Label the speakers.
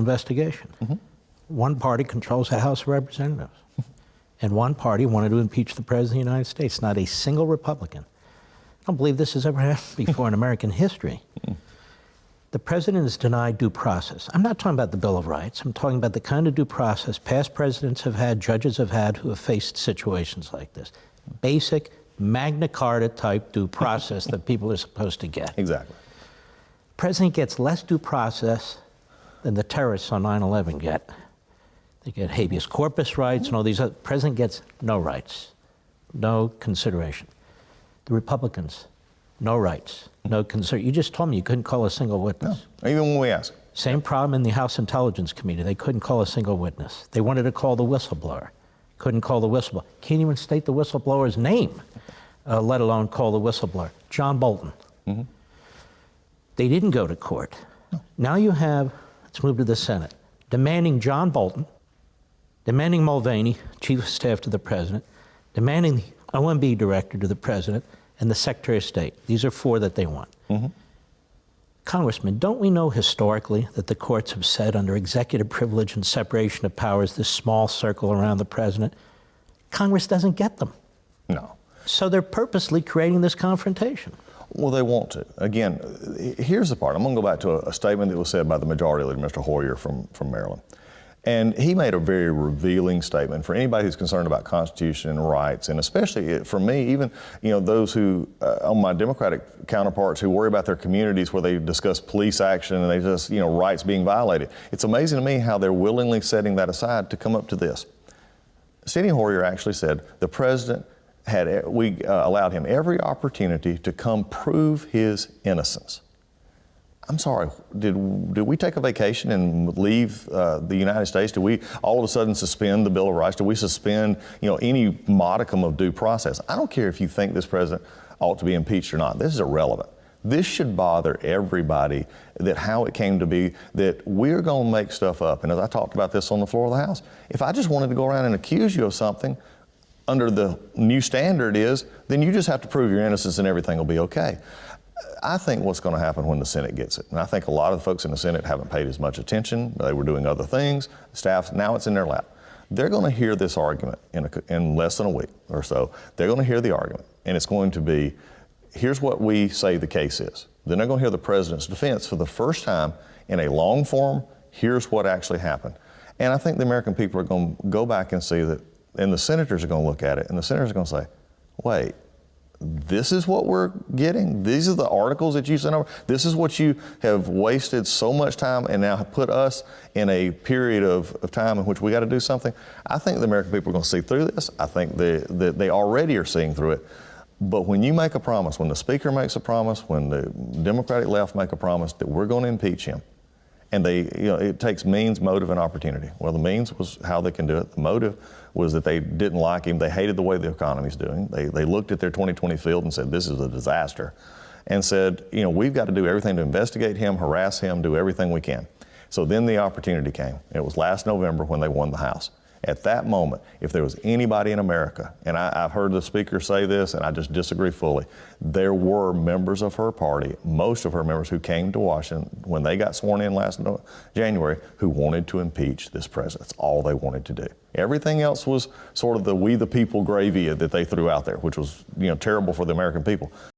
Speaker 1: investigation. One party controls the House of Representatives. And one party wanted to impeach the President of the United States, not a single Republican. I don't believe this has ever happened before in American history. The President is denied due process. I'm not talking about the Bill of Rights. I'm talking about the kind of due process past presidents have had, judges have had, who have faced situations like this. Basic Magna Carta type due process that people are supposed to get.
Speaker 2: Exactly.
Speaker 1: The President gets less due process than the terrorists on 9/11 get. They get habeas corpus rights and all these other. The President gets no rights, no consideration. The Republicans, no rights, no consideration. You just told me you couldn't call a single witness.
Speaker 2: No, even when we ask.
Speaker 1: Same problem in the House Intelligence Committee. They couldn't call a single witness. They wanted to call the whistleblower. Couldn't call the whistleblower. Can't even state the whistleblower's name, let alone call the whistleblower. John Bolton. They didn't go to court.
Speaker 2: No.
Speaker 1: Now you have, let's move to the Senate, demanding John Bolton, demanding Mulvaney, Chief of Staff to the President, demanding the OMB Director to the President, and the Secretary of State. These are four that they want. Congressman, don't we know historically that the courts have said under executive privilege and separation of powers, this small circle around the President, Congress doesn't get them.
Speaker 2: No.
Speaker 1: So they're purposely creating this confrontation.
Speaker 2: Well, they want to. Again, here's the part. I'm going to go back to a statement that was said by the Majority Leader, Mr. Hoyer from Maryland. And he made a very revealing statement for anybody who's concerned about Constitution and rights, and especially for me, even those who, on my Democratic counterparts who worry about their communities where they discuss police action and they just, rights being violated. It's amazing to me how they're willingly setting that aside to come up to this. Steny Hoyer actually said the President we allowed him every opportunity to come prove his innocence. I'm sorry, did we take a vacation and leave the United States? Do we all of a sudden suspend the Bill of Rights? Do we suspend, any modicum of due process? I don't care if you think this president ought to be impeached or not. This is irrelevant. This should bother everybody, that how it came to be that we're going to make stuff up. And as I talked about this on the floor of the House, if I just wanted to go around and accuse you of something under the new standard then you just have to prove your innocence and everything will be okay. I think what's going to happen when the Senate gets it, and I think a lot of the folks in the Senate haven't paid as much attention. They were doing other things. Staff, now it's in their lap. They're going to hear this argument in less than a week or so. They're going to hear the argument, and it's going to be, here's what we say the case is. Then they're going to hear the President's defense for the first time in a long form. Here's what actually happened. And I think the American people are going to go back and see that, and the senators are going to look at it, and the senators are going to say, wait, this is what we're getting? These are the articles that you sent over? This is what you have wasted so much time and now have put us in a period of time in which we got to do something? I think the American people are going to see through this. I think that they already are seeing through it. But when you make a promise, when the Speaker makes a promise, when the Democratic left make a promise that we're going to impeach him, and it takes means, motive, and opportunity. Well, the means was how they can do it. The motive was that they didn't like him. They hated the way the economy's doing. They looked at their 2020 field and said, this is a disaster, and said, we've got to do everything to investigate him, harass him, do everything we can. So then the opportunity came. It was last November when they won the House. At that moment, if there was anybody in America, and I've heard the Speaker say this, and I just disagree fully, there were members of her party, most of her members who came to Washington when they got sworn in last January, who wanted to impeach this president. That's all they wanted to do. Everything else was sort of the we the people gravy that they threw out there, which was terrible for the American people.